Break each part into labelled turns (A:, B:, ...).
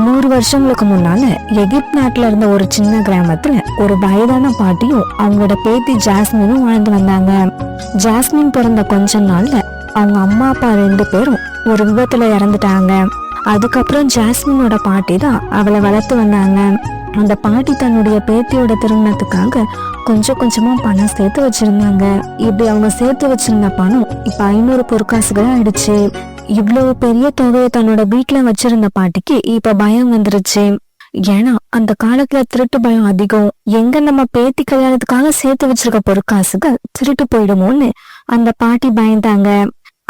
A: 100 வருஷங்களுக்கு முன்னால எகிப்து நாட்டுல இருந்த ஒரு சின்ன கிராமத்துல ஒரு வயதான பாட்டியும் அவங்களோட பேத்தி ஜாஸ்மினும் வாழ்ந்து வந்தாங்க. ஜாஸ்மின் பிறந்த கொஞ்ச நாள்ல அவங்க அம்மா அப்பா 2 பேரும் ஒரு விபத்துல இறந்துட்டாங்க. அதுக்கப்புறம் ஜாஸ்மினோட பாட்டி தான் அவளை வளர்த்து வந்தாங்க. அந்த பாட்டி தன்னுடைய பேத்தியோட திருமணத்துக்காக கொஞ்சம் கொஞ்சமா பணம் சேர்த்து வச்சிருந்தாங்க. இப்படி அவங்க சேர்த்து வச்சிருந்த பணம் இப்ப 500 பொற்காசுகள் ஆயிடுச்சு. இவ்வளவு பெரிய தொகையை தன்னோட வீட்டுல வச்சிருந்த பாட்டிக்கு இப்ப பயம் வந்துருச்சு. ஏன்னா அந்த காலத்துல திருட்டு பயம் அதிகம். எங்க நம்ம பேத்தி கல்யாணத்துக்காக சேர்த்து வச்சிருக்க பொற்காசுகள் திருட்டு போயிடுமோன்னு அந்த பாட்டி பயந்தாங்க.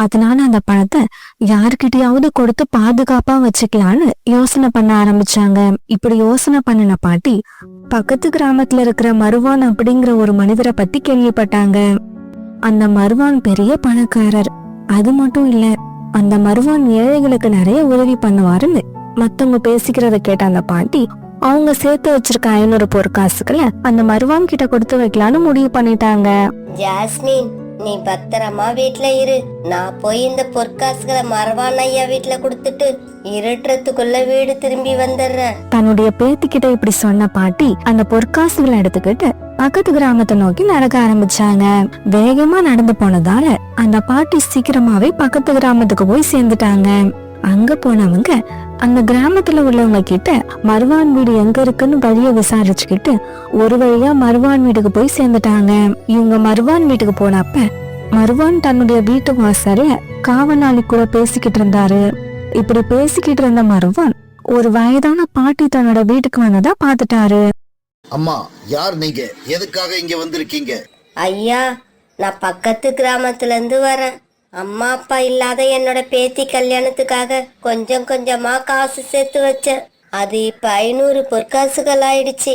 A: அதனால அந்த பணத்தை யாருக்கிட்டையாவது கொடுத்து பாதுகாப்பா வச்சுக்கலான்னு யோசனை பண்ண ஆரம்பிச்சாங்க. இப்படி யோசனை பண்ணின பாட்டி பக்கத்து கிராமத்துல இருக்கிற மருவான் அப்படிங்கிற ஒரு மனிதரை பத்தி கேள்விப்பட்டாங்க. அந்த மருவான் பெரிய பணக்காரர். அது மட்டும் இல்ல, அந்த மருவான் ஏழைகளுக்கு நிறைய உதவி பண்ணுவாருன்னு மத்தவங்க பேசிக்கிறத கேட்ட அந்த பாட்டி அவங்க சேர்த்து வச்சிருக்க 500 பொற்காசுகளை அந்த மருவான் கிட்ட கொடுத்து வைக்கலான்னு முடிவு பண்ணிட்டாங்க.
B: ஜாஸ்மின், நீ பத்திரமா வீட்டுல இரு. நான் போய் இந்த பொற்காசுகளை மரவான் ஐயா வீட்டுல கொடுத்துட்டு இருட்டுறதுக்குள்ள வீடு திரும்பி வந்துடுறேன்.
A: தன்னுடைய பேத்தி கிட்ட இப்படி சொன்ன பாட்டி அந்த பொற்காசுகளை எடுத்துக்கிட்டு பக்கத்து கிராமத்தை நோக்கி நடக்க ஆரம்பிச்சாங்க. வேகமா நடந்து போனதால அந்த பாட்டி சீக்கிரமாவே பக்கத்து கிராமத்துக்கு போய் சேர்ந்துட்டாங்க. அங்க போனவங்க அந்த கிராமத்துல உள்ளவங்க கிட்ட மருவான் வீடு எங்க இருக்குன்னு வழிய விசாரிச்சுக்கிட்டு ஒரு வழியா மருவான் வீட்டுக்கு போய் சேர்ந்துட்டாங்க. இவங்க மருவான் வீட்டுக்கு போனப்ப மருவான் தன்னுடைய வீட்டு வாசல்ல காவலாளி கூட பேசிக்கிட்டு இருந்தாரு. இப்படி பேசிக்கிட்டு இருந்த மருவான் ஒரு வயதான பாட்டி தன்னோட வீட்டுக்கு வந்ததா பாத்துட்டாரு.
C: அம்மா, யார் நீங்க? எதுக்காக இங்க வந்திருக்கீங்க?
B: ஐயா, நான் பக்கத்து கிராமத்துல இருந்து வரேன். அம்மா அப்பா இல்லாத என்னோட பேத்தி கல்யாணத்துக்காக கொஞ்சம் கொஞ்சமா காசு சேர்த்து வச்சேன். அது இப்ப 500 பொற்காசுகள் ஆயிடுச்சு.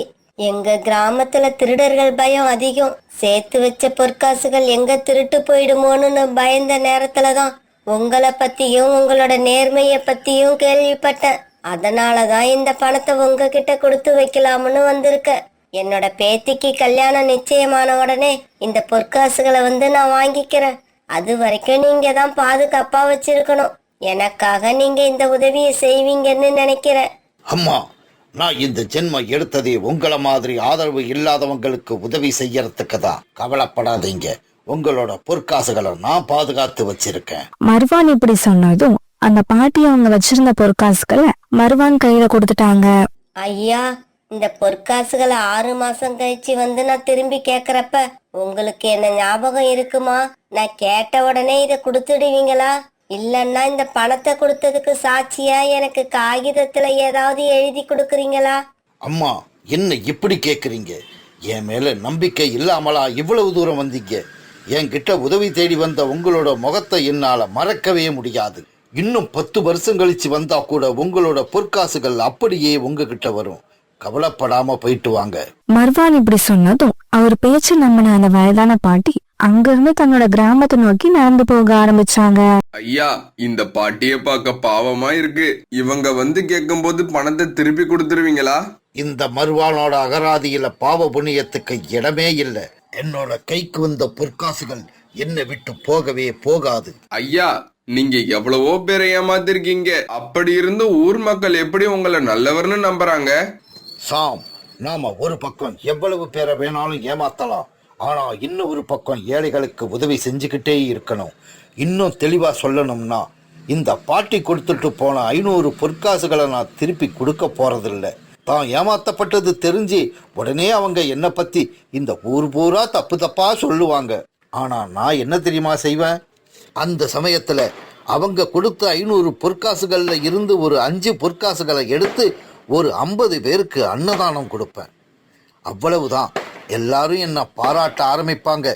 B: எங்க கிராமத்துல திருடர்கள் பயம் அதிகம். சேர்த்து வச்ச பொற்காசுகள் எங்க திருட்டு போயிடுமோன்னு பயந்த நேரத்துலதான் உங்களை பத்தியும் உங்களோட நேர்மைய பத்தியும் கேள்விப்பட்டேன். அதனாலதான் இந்த பணத்தை உங்ககிட்ட கொடுத்து வைக்கலாம்னு வந்திருக்க. என்னோட பேத்திக்கு கல்யாணம் நிச்சயமான உடனே இந்த பொற்காசுகளை நான் வாங்கிக்கிறேன். அது வரைக்கும் நீங்க தான் பாதுகாப்பா வச்சிருக்கணும். எனக்காக நீங்க இந்த உதவியை செய்வீங்கன்னு நினைக்கிறேன்.
C: அம்மா, நான் இந்த ஜென்மம் எடுத்ததே உங்கள மாதிரி ஆதரவு இல்லாதவங்களுக்கு உதவி செய்யறதுக்கு தான். கவலைப்படாதீங்க, உங்களோட பொற்காசுகளை நான் பாதுகாத்து வச்சிருக்கேன்.
A: மருவான் இப்படி சொன்னதும் அந்த பாட்டி அவங்க வச்சிருந்த பொற்காசுகளை மருவான் கையில கொடுத்துட்டாங்க.
B: ஐயா, இந்த பொற்காசுகளை 6 மாசம் கழிச்சு நான் திரும்பி கேக்குறப்ப உங்களுக்கு என்ன ஞாபகம் இருக்குமா? நான் கேட்ட உடனே இதை கொடுத்துடுவீங்களா? இல்லன்னா இந்த பணத்தை கொடுத்ததுக்கு சாட்சியா எனக்கு காகிதத்துல ஏதாவது எழுதி கொடுக்குறீங்களா?
C: அம்மா, என்ன இப்படி கேக்குறீங்க? என் மேல நம்பிக்கை இல்லாமலா இவ்வளவு தூரம் வந்தீங்க? என்கிட்ட உதவி தேடி வந்த உங்களோட முகத்தை என்னால மறக்கவே முடியாது. இன்னும் 10 வருஷம் கழிச்சு வந்தா கூட உங்களோட பொற்காசுகள் அப்படியே உங்ககிட்ட வரும். கவலைப்படாம போயிட்டு வாங்க.
A: மர்வான் இப்படி சொன்னதும் அவர் பேச்சு நம்பின அந்த வயதான பாட்டி அங்கிருந்து தன்னோட கிராமத்தை நோக்கி நடந்து போக ஆரம்பிச்சாங்க.
D: ஐயா, இந்த பாட்டிய பார்க்க பாவமா இருக்கு. இவங்க கேட்கும் போது பணத்தை திருப்பி கொடுத்துருவீங்களா?
C: இந்த மருவானோட அகராதியில பாவ புண்ணியத்துக்கு இடமே இல்லை. என்னோட கைக்கு வந்த பொற்காசுகள் என்னை விட்டு போகவே போகாது.
D: ஐயா, நீங்க எவ்வளவோ பேரை ஏமாத்திருக்கீங்க. அப்படி இருந்து ஊர் மக்கள் எப்படி உங்களை நல்லவர்னு நம்புறாங்க?
C: சாம், நாம ஒரு பக்கம் எவ்வளவு பேரை வேணாலும் ஏமாத்தலாம். ஆனா இன்னும் ஒரு பக்கம் ஏழைகளுக்கு உதவி செஞ்சுக்கிட்டே இருக்கணும். இன்னும் தெளிவா சொல்லணும்னா, இந்த பாட்டி கொடுத்துட்டு போன 500 பொற்காசுகளை நான் திருப்பி கொடுக்க போறதில்ல. தான் ஏமாத்தப்பட்டது தெரிஞ்சு உடனே அவங்க என்னை பத்தி இந்த ஊர் பூரா தப்பு தப்பா சொல்லுவாங்க. ஆனா நான் என்ன தெரியுமா செய்வேன்? அந்த சமயத்துல அவங்க கொடுத்த 500 பொற்காசுகள்ல இருந்து ஒரு 5 பொற்காசுகளை எடுத்து ஒரு 50 பேருக்கு அன்னதானம் கொடுப்பேன். அவ்வளவுதான். எல்லாரும் என்ன பாராட்ட ஆரம்பிப்பாங்க.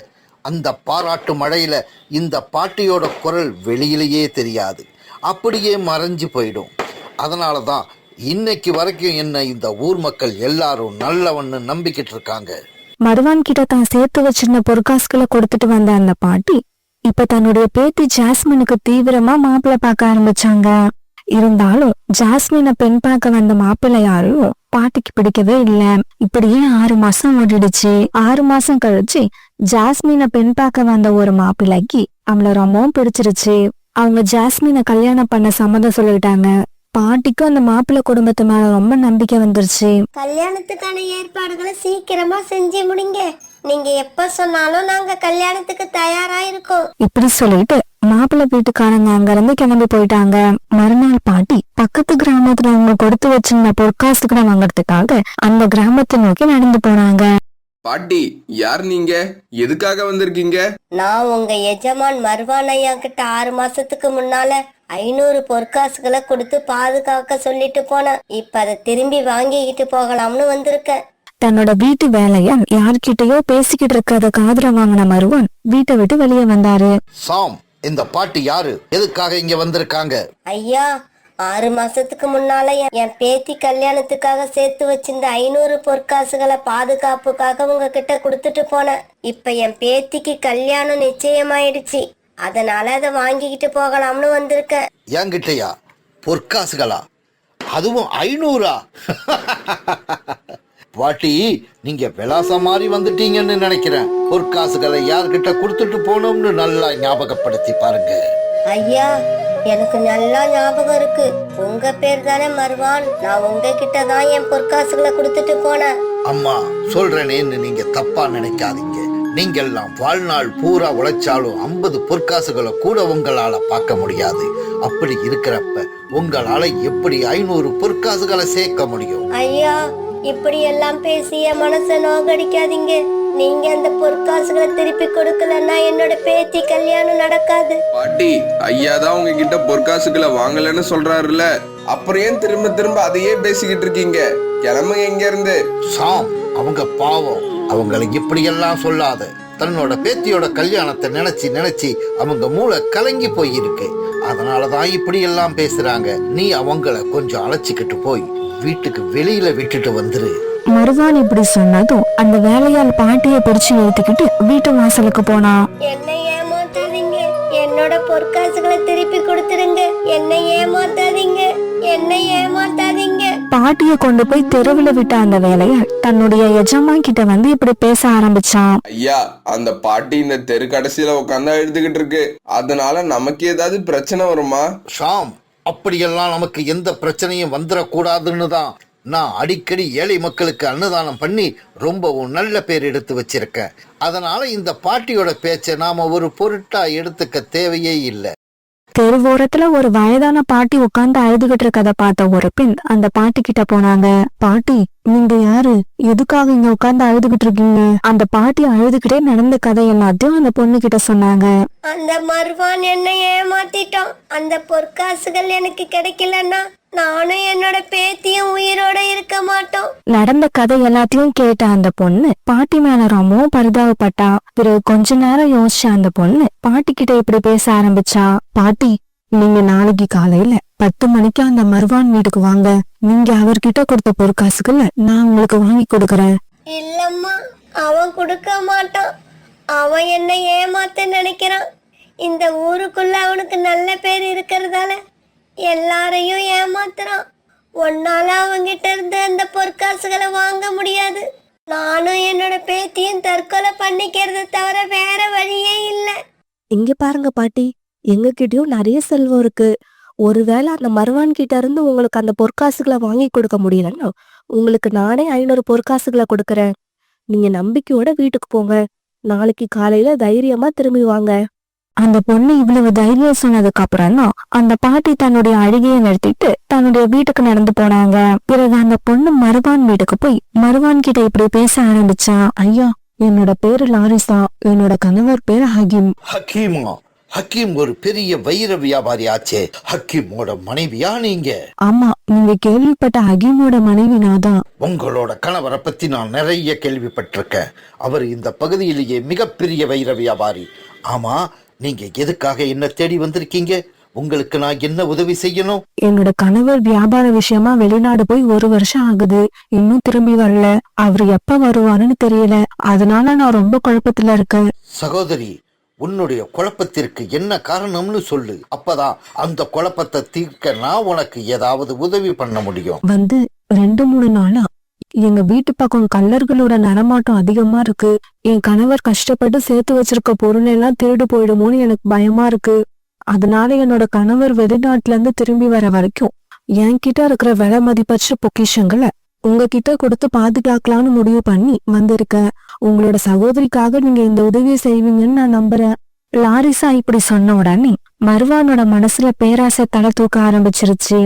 C: அந்த பாராட்டு மழையில இந்த பாட்டியோட குரல் வெளியிலேயே தெரியாது, அப்படியே மறைஞ்சு போயிடும். அதனால தான் இன்னைக்கு வரைக்கும் என்ன இந்த ஊர் மக்கள் எல்லாரும் நல்லவன்னு நம்பிக்கிட்டு இருக்காங்க.
A: மருவான் கிட்ட தான் சேர்த்து வச்சிருந்த பொற்காசுகளை கொடுத்துட்டு வந்த அந்த பாட்டி இப்ப தன்னுடைய பேத்தி ஜாஸ்மினுக்கு தீவிரமா மாப்பிள்ளை பார்க்க ஆரம்பிச்சாங்க. இருந்தாலும் ஜாஸ்மினை பெண் பார்க்க வந்த மாப்பிள்ளை யாரும் பாட்டிக்கு பிடிக்கவே இல்ல. இப்படியே 6 மாசம் ஓடிடுச்சு. 6 மாசம் கழிச்சு ஜாஸ்மினை பெண் பார்க்க வந்த ஒரு மாப்பிள்ளைக்கு அவளை ரொம்பவும் பிடிச்சிருச்சு. அவங்க ஜாஸ்மினை கல்யாணம் பண்ண சம்மதம் சொல்லிட்டாங்க. பாட்டிக்கு அந்த மாப்பிள்ளை குடும்பத்து மேல ரொம்ப நம்பிக்கை வந்துருச்சு.
B: கல்யாணத்துக்கான ஏற்பாடுகளை சீக்கிரமா செஞ்சு முடிங்க. நீங்க எப்ப சொன்னாலும் நாங்க கல்யாணத்துக்கு தயாரா இருக்கோம்.
A: இப்படி சொல்லிட்டு மாப்பிள்ளை வீட்டுக்காரங்க அங்க இருந்து கிளம்பி போயிட்டாங்க. மறுநாள் பாட்டி பக்கத்து கிராமத்துல அவங்க கொடுத்து வச்சிருந்த பொற்காசுகளை வாங்கறதுக்காக அந்த கிராமத்தை நோக்கி நடந்து போனாங்க.
D: பாட்டி, யார் நீங்க? எதுக்காக வந்திருக்கீங்க?
B: நான் உங்க எஜமான் மர்வான் ஐயா கிட்ட 6 மாசத்துக்கு முன்னால 500 பொற்காசுகளை கொடுத்து பாதுகாக்க சொல்லிட்டு போனேன். இப்ப அதை திரும்பி வாங்கிக்கிட்டு போகலாம்னு வந்திருக்கேன்.
A: தன்னோட வீட்டு வேலையால் யார்கிட்டயோ பேசிக்கிட்டு இருக்கிறத காதுல வாங்கின மருவான் வீட்டை விட்டு வெளியே வந்தாரு.
C: சாம், இந்த பாட்டி யாரு? எதுக்காக இங்க வந்திருக்காங்க?
B: ஐயா, 6 மாசத்துக்கு முன்னால என் பேத்தி கல்யாணத்துக்காக சேர்த்து வச்சிருந்த 500 பொற்காசுகளை பாதுகாப்புக்காக உங்ககிட்ட கொடுத்துட்டு போனேன். இப்ப என் பேத்திக்கு கல்யாணம் நிச்சயமாயிடுச்சு. அதனால அதை வாங்கிக்கிட்டு போகலாம்னு வந்திருக்கேன்.
C: என்கிட்டயா? பொற்காசுகளா? அதுவும் 500? பாட்டி, நீங்க விலாசம் மாறி வந்துட்டீங்கன்னு நினைக்கிறேன். பொற்காசுகளை யார்கிட்ட கொடுத்துட்டு போனோம்னு நல்லா ஞாபகப்படுத்தி பாருங்க.
B: ஐயா, எனக்கு நல்லா ஞாபகம் இருக்கு. உங்க பேர் தானே மர்வான். நான் உங்ககிட்ட தான் என் பொற்காசுகளை கொடுத்துட்டு போனேன்.
C: அம்மா, சொல்றேனேன்னு நீங்க தப்பா நினைக்காதீங்க. நீங்கெல்லாம் வாழ்நாள் பூரா உழைச்சாலும் 50 பொற்காசுகளை கூட உங்களால பார்க்க முடியாது. அப்படி இருக்கிறப்ப உங்களால எப்படி 500 பொற்காசுகளை சேர்க்க முடியும்?
B: ஐயா, இப்படி எல்லாம் பேசி என் மனசை நோகடிக்காதீங்க. நீங்க அந்த பொற்காசுகளை திருப்பி கொடுக்கலன்னா என்னோட பேத்தி கல்யாணம் நடக்காது.
D: பாட்டி, ஐயா தான் உங்ககிட்ட பொற்காசுகளை வாங்கலன்னு சொல்றாருல, அப்புறம் ஏன் திரும்ப திரும்ப அதையே பேசிக்கிட்டு இருக்கீங்க? கிளம்புங்க இங்க இருந்து.
C: சாம், அவங்க பாவம். அவங்களை இப்படி எல்லாம் சொல்லாத. தன்னோட பேத்தியோட கல்யாணத்தை நினைச்சு நினைச்சு அவங்க மூளை கலங்கி போயிருக்கு. அதனாலதான் இப்படி எல்லாம் பேசுறாங்க. நீ அவங்கள கொஞ்சம் அழைச்சிக்கிட்டு போய் வீட்டுக்கு வெளியில விட்டுட்டு வந்துரு.
A: மருவான் இப்படி சொன்னதும் அந்த வேலையால் பாட்டியை பிடிச்சு இழுத்துக்கிட்டு வீட்டு வாசலுக்கு போனான்.
B: என்னை ஏமாத்தாதீங்க, என்னோட பொற்காசுகளை திருப்பி கொடுத்துருங்க. என்னை ஏமாத்தாதீங்க, என்னை ஏமாத்தாதீங்க.
A: பாட்டிய கொண்டு போய் தெருவுல விட்ட அந்த வேலையால் தன்னுடைய எஜமான் கிட்ட வந்து இப்படி பேச ஆரம்பிச்சான்.
D: ஐயா, அந்த பாட்டி இந்த தெரு கடைசியில உட்காந்தா எழுதுகிட்டு இருக்கு. அதனால நமக்கு ஏதாவது பிரச்சனை வருமா?
C: ஷாம், அப்படியெல்லாம் நமக்கு எந்த பிரச்சனையும் வந்துடக்கூடாதுன்னு தான் நான் அடிக்கடி ஏழை மக்களுக்கு அன்னதானம் பண்ணி ரொம்பவும் நல்ல பேர் எடுத்து வச்சிருக்கேன். அதனால இந்த பாட்டியோட பேச்சை நாம ஒரு பொருட்டா எடுத்துக்க தேவையே இல்லை.
A: தெருவோரத்துல ஒரு வயதான பாட்டி உட்கார்ந்து அழுதுகிட்டு இருக்கத பார்த்த ஒரு பெண் அந்த பாட்டி கிட்ட போனாங்க. பாட்டி, நீங்க யாரு? எதுக்காக இங்க உட்கார்ந்து அழுதுகிட்டு இருக்கீங்க? அந்த பாட்டி அழுதுகிட்டே நடந்த கதை எல்லாத்தையும் அந்த பொண்ணு கிட்ட சொன்னாங்க.
B: அந்த மர்வான் என்னை ஏமாத்திட்டான். அந்த பொற்காசுகள் எனக்கு கிடைக்கலன்னா நானும் என்னோட பேத்தியும் உயிரோட இருக்க மாட்டோம்.
A: நடந்த கதை எல்லாத்தையும் கேட்ட அந்த பொண்ணு பாட்டி மேல ரொம்பவும் பரிதாபப்பட்டா. பிறகு கொஞ்ச நேரம் யோசிச்ச அந்த பொண்ணு பாட்டி கிட்ட இப்படி பேச ஆரம்பிச்சா. பாட்டி, நீங்க நாளைக்கு காலையில 10 மணிக்கு அந்த மர்வான் வீட்டுக்கு வாங்க. நீங்க அவர்கிட்ட கொடுத்த பொற்காசுகளை நான் உங்களுக்கு வாங்கி கொடுக்கறேன்.
B: இல்லம்மா, அவன் கொடுக்க மாட்டான். அவன் என்னை ஏமாத்த நினைக்கிறான். இந்த ஊருக்குள்ள அவனுக்கு நல்ல பேர் இருக்கிறதால எல்லாரையும் ஏமாத்துறான். ஒன்னால அவங்கிட்ட இருந்து அந்த பொற்காசுகளை வாங்க முடியாது. நானும் என்னோட பேத்தியும் தற்கொலை பண்ணிக்கிறது தவிர வேற வழியே இல்ல.
A: இங்க பாருங்க பாட்டி, எங்க கிட்டயும் நிறைய செல்வம் இருக்கு. ஒருவேளை அந்த மர்வான் கிட்ட இருந்து உங்களுக்கு அந்த பொற்காசுகளை வாங்கி கொடுக்க முடியலன்னா உங்களுக்கு நானே 500 பொற்காசுகளை கொடுக்கறேன். நீங்க நம்பிக்கையோட வீட்டுக்கு போங்க. நாளைக்கு காலையில தைரியமா திரும்பி வாங்க. அந்த பொண்ணு இவ்வளவு தைரியம் சொன்னதுக்கு அப்புறம் தான் அந்த பாட்டி தன்னுடைய அழுகையை நிறுத்திட்டு தன்னுடைய வீட்டுக்கு நடந்து போனாங்க. பிறகு அந்த பொண்ணு மருவான் வீட்டுக்கு போய் மருவான் கிட்ட இப்படி பேச ஆரம்பிச்சா. ஐயா, என்னோட பேரு லாரிசா. என்னோட கணவர் பேரு ஹக்கீம்.
C: ஹக்கீமா? ஹக்கீம் ஒரு பெரிய வைர வியாபாரி ஆச்சே. ஹக்கீமோட மனைவியா நீங்க?
A: ஆமா, நீங்க கேள்விப்பட்ட ஹக்கீமோட மனைவி நாதான்.
C: உங்களோட கணவரை பத்தி நான் நிறைய கேள்விப்பட்டிருக்கேன். அவர் இந்த பகுதியிலேயே மிகப்பெரிய வைர வியாபாரி. ஆமா, நீங்க எதுக்காக என்ன தேடி வந்திருக்கீங்க? உங்களுக்கு நான் என்ன உதவி செய்யணும்?
A: என்னோட கணவர் வியாபார விஷயமா வெளிநாடு போய் 1 வருஷம் ஆகுது. இன்னும் திரும்பி வரல. அவரு எப்ப வருவாருன்னு தெரியல. அதனால நான் ரொம்ப குழப்பத்துல இருக்கேன்.
C: சகோதரி, உன்னுடைய குழப்பத்திற்கு என்ன காரணம்னு சொல்லு. அப்பதான் அந்த குழப்பத்தை தீர்க்க நான் உனக்கு ஏதாவது உதவி பண்ண முடியும்.
A: 2-3 நாளா எங்க வீட்டு பக்கம் கள்ளர்களோட நடமாட்டம் அதிகமா இருக்கு. என் கணவர் கஷ்டப்பட்டு சேர்த்து வச்சிருக்க பொருள் எல்லாம் திருடு போயிடுமோன்னு எனக்கு பயமா இருக்கு. அதனால என்னோட கணவர் வெளிநாட்டுல இருந்து திரும்பி வர வரைக்கும் என்கிட்ட இருக்கிற விலை மதிப்பற்ற பொக்கிஷங்களை உங்ககிட்ட கொடுத்து பாதுகாக்கலாம்னு முடிவு பண்ணி வந்திருக்கேன். உங்களோட சகோதரிக்காக நீங்க இந்த உதவியை செய்வீங்கன்னு நான் நம்புறேன். லாரிசா இப்படி சொன்ன உடனே மர்வானோட மனசுல பேராசை தலை தூக்க ஆரம்பிச்சிருச்சு.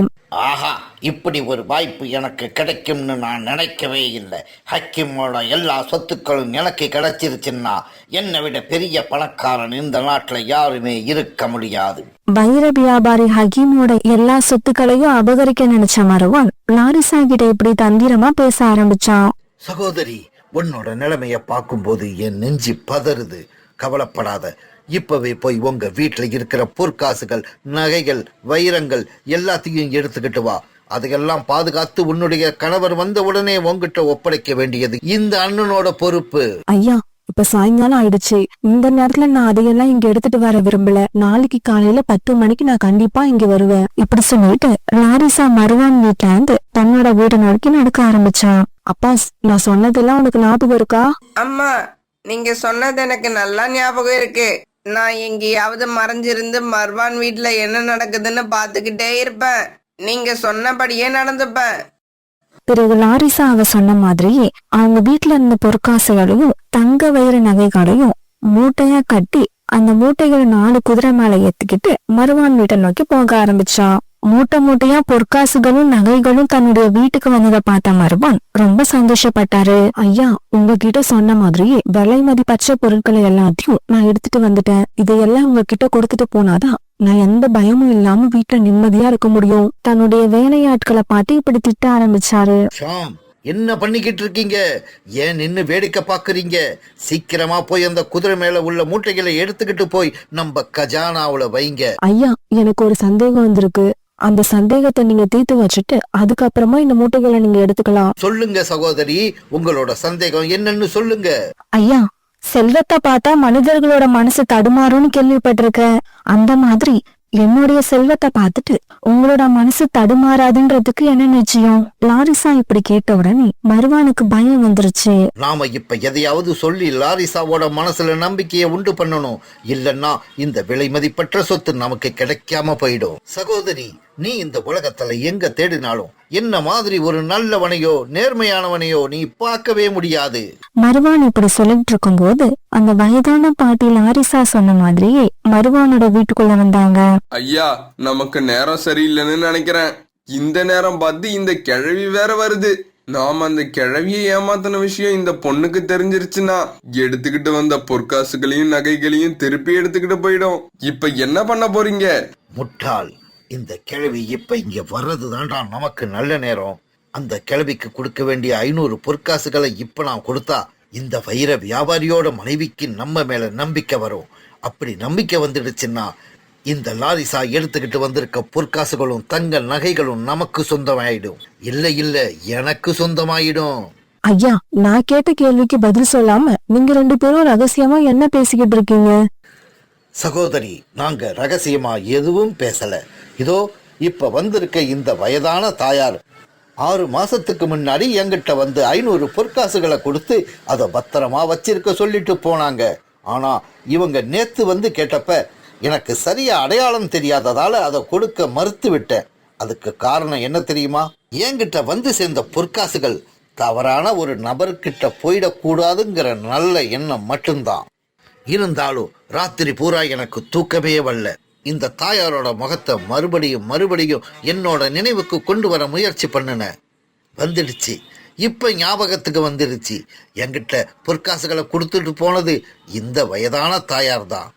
C: ஆஹா, இப்படி ஒரு வாய்ப்பு எனக்கு கிடைக்கும்னு நான் நினைக்கவே இல்லை. ஹக்கீமோட எல்லா சொத்துக்களும் எனக்கு கிடைச்சிருச்சுன்னா என்னை விட பெரிய பணக்காரன் இந்த நாட்டுல யாருமே இருக்க முடியாது.
A: வைர வியாபாரி ஹக்கீமோட எல்லா சொத்துக்களையும் அபகரிக்க நினைச்ச மர்வான் லாரிசா கிட்ட இப்படி தந்திரமா பேச ஆரம்பிச்சான்.
C: சகோதரி, உன்னோட நிலைமைய பார்க்கும்போது என் நெஞ்சு பதறுது. கவலைப்படாத, இப்பவே போய் உங்க வீட்டுல இருக்கிற பொற்காசுகள், நகைகள், வைரங்கள் எல்லாத்தையும் எடுத்துக்கிட்டு வா. அதையெல்லாம் பாதுகாத்து உன்னுடைய கணவர் வந்த உடனே உங்ககிட்ட ஒப்படைக்க வேண்டியது இந்த அண்ணனோட பொறுப்பு.
A: ஐயா, இப்ப சாயங்காலம் ஆயிடுச்சு. இந்த நேரத்துல நான் அதையெல்லாம் இங்க எடுத்துட்டு வர விரும்பல. நாளைக்கு காலையில 10 மணிக்கு நான் கண்டிப்பா இங்க வருவேன். இப்படி சொல்லிட்டு லாரிசா மர்வான் வீட்டுல இருந்து தன்னோட வீட்டை நோக்கி நடக்க ஆரம்பிச்சான். அப்பா, நான் சொன்னதெல்லாம் உனக்கு ஞாபகம் இருக்கா?
E: அம்மா, நீங்க சொன்னது எனக்கு நல்லா ஞாபகம் இருக்கு. நான் எங்கேயாவது மறைஞ்சிருந்து மர்வான் வீட்டுல என்ன நடக்குதுன்னு பாத்துக்கிட்டே இருப்பேன். நீங்க சொன்னபடியே நடந்துப்பேன்.
A: பிறகு லாரிசா அவ சொன்ன மாதிரியே அவங்க வீட்டுல இருந்த பொற்காசுகளையும் தங்க வைர நகைகளையும் மூட்டையா கட்டி அந்த மூட்டைகளை 4 குதிரை மேல ஏத்துக்கிட்டு மர்வான் வீட்டை நோக்கி போக ஆரம்பிச்சா. மூட்டை மூட்டையா பொற்காசுகளும் நகைகளும் தன்னுடைய வீட்டுக்கு வந்ததை பார்த்த மர்வான் ரொம்ப சந்தோஷப்பட்டாரு. ஐயா, உங்ககிட்ட சொன்ன மாதிரியே விலை மதிப்பற்ற பொருட்களை எல்லாத்தையும் நான் எடுத்துட்டு வந்துட்டேன். இதையெல்லாம் உங்ககிட்ட கொடுத்துட்டு போனாதான் நான் எந்த பயமும் இல்லாம வீட்டுல நிம்மதியா இருக்க முடியும். தன்னுடைய வேலையாட்களை பார்த்து இப்படி திட்ட ஆரம்பிச்சாரு.
C: ஷாம், என்ன பண்ணிக்கிட்டு இருக்கீங்க? ஏன் நின்னு வேடிக்கை பாக்குறீங்க? சீக்கிரமா போய் அந்த குதிரை மேல உள்ள மூட்டைகளை எடுத்துக்கிட்டு போய் நம்ம கஜானாவுல வைங்க.
A: ஐயா, எனக்கு ஒரு சந்தேகம் வந்திருக்கு. அந்த சந்தேகத்தை நீங்க தீர்த்து வச்சுட்டு அதுக்கப்புறமா இந்த மூட்டைகளை நீங்க எடுத்துக்கலாம்.
C: சொல்லுங்க சகோதரி, உங்களோட சந்தேகம் என்னன்னு சொல்லுங்க.
A: ஐயா, செல்வத்தை பார்த்தா மனிதர்களோட மனசு தடுமாறும்னு கேள்விப்பட்டிருக்கேன். அந்த மாதிரி என்னுடைய செல்வத்தை பார்த்துட்டு உங்களோட மனசு தடுமாறாதுன்றதுக்கு என்ன நிச்சயம்? லாரிசா இப்படி கேட்ட உடனே மர்வானுக்கு பயம் வந்துருச்சு.
C: நாம இப்ப எதையாவது சொல்லி லாரிசாவோட மனசுல நம்பிக்கையை உண்டு பண்ணணும். இல்லன்னா இந்த விலை மதிப்பற்ற சொத்து நமக்கு கிடைக்காம போயிடும். சகோதரி, நீ இந்த உலகத்துல எங்க தேடினாலும் என்ன மாதிரி ஒரு நல்லவனையோ நேர்மையானவனையோ நீ பார்க்கவே முடியாது.
A: மர்வான் இப்படி சொல்லிட்டு இருக்கும் போது அந்த வயதான பாட்டி லாரிசா சொன்ன மாதிரியே மர்வானோட வீட்டுக்குள்ள வந்தாங்க.
D: ஐயா, நமக்கு நேரம் சரியில்லைன்னு நினைக்கிறேன். இந்த நேரம் பார்த்து இந்த கிழவி வேற வருது. நாம அந்த கிழவியை ஏமாத்தின விஷயம் இந்த பொண்ணுக்கு தெரிஞ்சிருச்சுன்னா எடுத்துக்கிட்டு வந்த பொற்காசுகளையும் நகைகளையும் திருப்பி எடுத்துக்கிட்டு போயிடும். இப்ப என்ன பண்ண போறீங்க?
C: முட்டாள், இந்த கிழவி இப்ப இங்க வர்றதுதான்டா நமக்கு நல்ல நேரம். அந்த கிழவிக்கு கொடுக்க வேண்டிய 500 பொற்காசுகளை இப்ப நான் கொடுத்தா இந்த வைர வியாபாரியோட மனைவிக்கு நம்ம மேல நம்பிக்கை வரும். அப்படி நம்பிக்கை வந்துடுச்சுன்னா இந்த லாரிசா எடுத்துக்கிட்டு வந்திருக்க பொற்காசுகளும் தங்க நகைகளும் நமக்கு சொந்தமாயிடும். இல்ல எனக்கு சொந்தமாயிடும்.
A: ஐயா, நான் கேட்ட கேள்விக்கு பதில் சொல்லாம நீங்க 2 பேரும் ரகசியமா என்ன பேசிக்கிட்டு இருக்கீங்க?
C: சகோதரி, நாங்க ரகசியமா எதுவும் பேசல. இதோ இப்ப வந்திருக்க இந்த வயதான தாயார் 6 மாசத்துக்கு முன்னாடி என்கிட்ட வந்து 500 பொற்காசுகளை கொடுத்து அதை பத்திரமா வச்சிருக்க சொல்லிட்டு போனாங்க. ஆனா இவங்க நேத்து வந்து கேட்டப்ப எனக்கு சரியா அடையாளம் தெரியாததால அதை கொடுக்க மறுத்து விட்டேன். அதுக்கு காரணம் என்ன தெரியுமா? என்கிட்ட வந்து சேர்ந்த பொற்காசுகள் தவறான ஒரு நபர்கிட்ட போயிடக்கூடாதுங்கிற நல்ல எண்ணம் மட்டும்தான். இருந்தாலும் ராத்திரி பூரா எனக்கு தூக்கமே வரல. இந்த தாயாரோட முகத்தை மறுபடியும் என்னோட நினைவுக்கு கொண்டு வர முயற்சி பண்ணினேன். வந்துடுச்சு, இப்ப ஞாபகத்துக்கு வந்துடுச்சு. என்கிட்ட பொற்காசுகளை கொடுத்துட்டு போனது இந்த வயதான தாயார் தான்.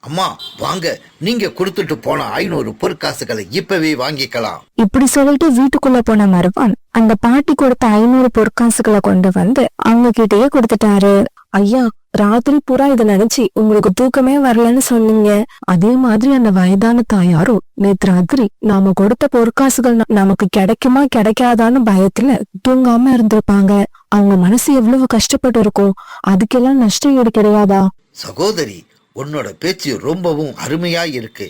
C: அம்மா வாங்க, நீங்க கொடுத்துட்டு போன 500 பொற்காசுகளை இப்பவே வாங்கிக்கலாம்.
A: இப்படி சொல்லிட்டு வீட்டுக்குள்ள போன மர்வான் அந்த பாட்டி கொடுத்த 500 பொற்காசுகளை கொண்டு வந்து அவங்க கிட்டயே கொடுத்துட்டாரு. ஐயா, ராத்திரி பூரா இதை நினைச்சு உங்களுக்கு தூக்கமே வரலன்னு சொன்னீங்க. அதே மாதிரி அந்த வயதான தாயாரும் நேத்து ராத்திரி நாம கொடுத்த பொற்காசுகள் நமக்கு கிடைக்குமா கிடைக்காதான்னு பயத்துல தூங்காம இருந்திருப்பாங்க. அவங்க மனசு எவ்வளவு கஷ்டப்பட்டு இருக்கும். அதுக்கெல்லாம் நஷ்ட ஈடு கிடையாதா?
C: சகோதரி, உன்னோட பேச்சு ரொம்பவும் அருமையா இருக்கு.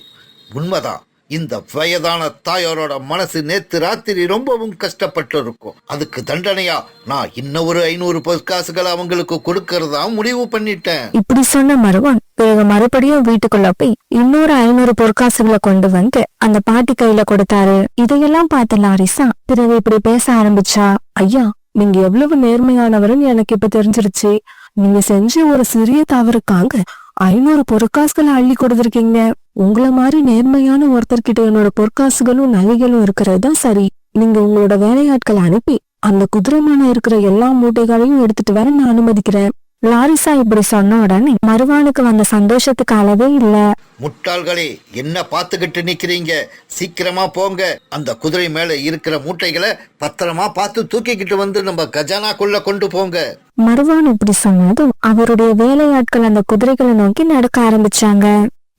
C: உண்மைதான், இந்த வயதான தாயாரோட மனசு நேத்து ராத்திரி ரொம்பவும் கஷ்டப்பட்டு இருக்கும். அதுக்கு தண்டனையா நான் இன்னும் ஒரு 500 பொற்காசுகளை அவங்களுக்கு கொடுக்கறதா முடிவு பண்ணிட்டேன்.
A: இப்படி சொன்ன மர்வான் பிறகு மறுபடியும் வீட்டுக்குள்ள போய் இன்னொரு 500 பொற்காசுகளை கொண்டு வந்து அந்த பாட்டி கையில கொடுத்தாரு. இதையெல்லாம் பார்த்த லாரிசா பிறகு இப்படி பேச ஆரம்பிச்சா. ஐயா, நீங்க எவ்வளவு நேர்மையானவர்னு எனக்கு இப்ப தெரிஞ்சிருச்சு. நீங்க செஞ்ச ஒரு சிறிய தவறுக்காக 500 பொற்காசுகளை அள்ளி கொடுத்திருக்கீங்க. உங்களை மாதிரி நேர்மையான ஒருத்தர்கிட்ட என்னோட பொற்காசுகளும் நகைகளும் இருக்கிறது தான் சரி. நீங்க உங்களோட வேலையாட்களை அனுப்பி அந்த குதிரை மேல இருக்கிற எல்லா மூட்டைகளையும் எடுத்துட்டு வர நான் அனுமதிக்கிறேன். லாரிசா இப்படி சொன்ன உடனே மருவானுக்கு வந்த சந்தோஷத்துக்கு அளவே இல்ல.
C: முட்டாள்களே, என்ன பார்த்துக்கிட்டு நிக்கிறீங்க? சீக்கிரமா போங்க. அந்த குதிரை மேல இருக்கிற மூட்டைகளை பத்திரமா பார்த்து தூக்கிக்கிட்டு வந்து நம்ம கஜானாக்குள்ள கொண்டு போங்க.
A: மருவான் இப்படி சொன்னதும் அவருடைய வேலையாட்கள் அந்த குதிரைகளை நோக்கி நடக்க ஆரம்பிச்சாங்க.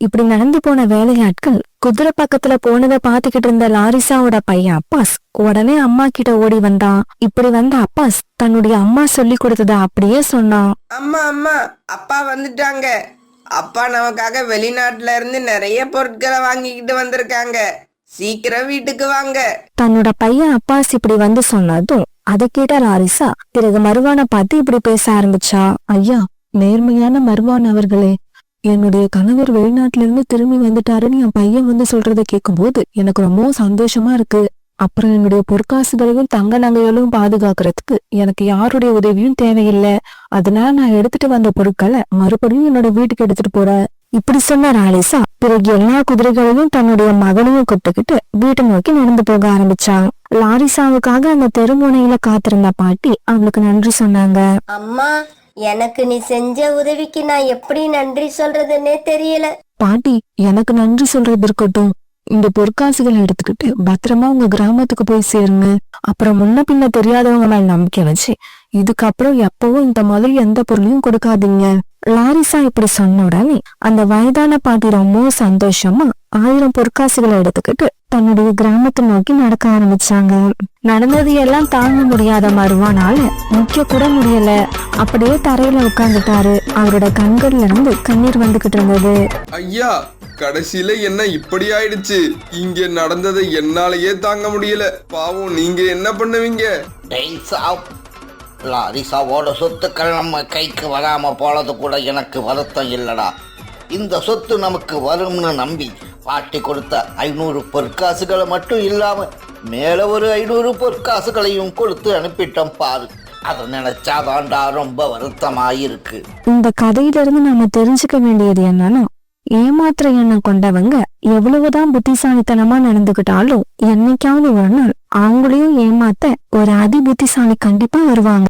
A: இப்படி நடந்து போன வேலையாட்கள் குதிரை பக்கத்துல போனதை பாத்துக்கிட்டு இருந்த லாரிசாவோட பையன் அப்பாஸ் உடனே அம்மா கிட்ட ஓடி வந்தான். இப்படி வந்த அப்பாஸ் தன்னுடைய அம்மா சொல்லி கொடுத்தத அப்படியே சொன்னான்.
E: அம்மா அம்மா, அப்பா வந்துட்டாங்க. அப்பா நமக்காக வெளிநாட்டுல இருந்து நிறைய பொருட்களை வாங்கிக்கிட்டு வந்திருக்காங்க. சீக்கிரம் வீட்டுக்கு வாங்க.
A: தன்னோட பையன் அப்பாஸ் இப்படி வந்து சொன்னதும் அதை கேட்ட லாரிசா பிறகு மருவானை பார்த்து இப்படி பேச ஆரம்பிச்சா. ஐயா, நேர்மையான மருவான் அவர்களே, என்னுடைய கணவர் வெளிநாட்டுல இருந்து திரும்பி வந்துட்டாருன்னு என் பையன் வந்து சொல்றதை கேட்கும்போது எனக்கு ரொம்ப சந்தோஷமா இருக்கு. அப்புறம் என்னுடைய பொற்காசுகளையும் தங்க நகைகளும் பாதுகாக்கிறதுக்கு எனக்கு யாருடைய உதவியும் தேவையில்லை. அதனால நான் எடுத்துட்டு வந்த பொருட்களை மறுபடியும் என்னோட வீட்டுக்கு எடுத்துட்டு போறேன். இப்படி சொன்ன லாரிசா பிறகு எல்லா குதிரைகளையும் தன்னுடைய மகனையும் கூப்பிட்டுக்கிட்டு வீட்டை நோக்கி நடந்து போக ஆரம்பிச்சாங்க. லாரிசாவுக்காக அந்த தெருமுனையில காத்திருந்த பாட்டி அவளுக்கு நன்றி சொன்னாங்க.
B: அம்மா, எனக்கு நீ செஞ்ச உதவிக்கு நான் எப்படி நன்றி சொல்றதுன்னே தெரியல.
A: பாட்டி, எனக்கு நன்றி சொல்றது இருக்கட்டும். இந்த பொற்காசுகளை எடுத்துக்கிட்டு பத்திரமா உங்க கிராமத்துக்கு போய் சேருங்க. அப்புறம் முன்ன பின்ன தெரியாதவங்க மேல நம்பிக்கை வச்சு இதுக்கப்புறம் எப்பவும் இந்த மாதிரி எந்த பொருளையும் கொடுக்காதீங்க. லாரிசா இப்படி சொன்ன உடனே அந்த வயதான பாட்டி ரொம்ப சந்தோஷமா 1000 பொற்காசுகளை எடுத்துக்கிட்டு தன்னுடைய கிராமத்தை நோக்கி நடக்க ஆரம்பிச்சாங்க. நடந்தது எல்லாம் தாங்க முடியாத மருவானால நிக்க கூட முடியல. அப்படியே தரையில உட்கார்ந்துட்டாரு. அவரோட கண்கள்ல இருந்து கண்ணீர் வந்துகிட்டு இருந்தது.
D: ஐயா, கடைசியில என்ன இப்படி ஆயிடுச்சு? இங்க நடந்ததை என்னாலயே தாங்க முடியல. பாவம், நீங்க என்ன பண்ணுவீங்க?
C: லாரிசாவோட சொத்துக்கள் நம்ம கைக்கு வராம போனது கூட எனக்கு வருத்தம் இல்லடா. இந்த சொத்து நமக்கு வரும்னு நம்பி பாட்டி கொடுத்த 500 பொற்காசுகளை மட்டும் இல்லாம மேல ஒரு 500 பொற்காசுகளையும் கொடுத்து அனுப்பிட்டோம் பாரு. அதை நினைச்சாதான்டா ரொம்ப வருத்தமாயிருக்கு.
A: இந்த கதையிலிருந்து நாம தெரிஞ்சுக்க வேண்டியது என்னன்னா, ஏமாற்ற எண்ணம் கொண்டவங்க எவ்வளவுதான் புத்திசாலித்தனமா நடந்துகிட்டாலும் என்னைக்காவது ஒரு நாள் அவங்களையும் ஏமாத்த ஒரு அதி புத்திசாலி கண்டிப்பா வருவாங்க.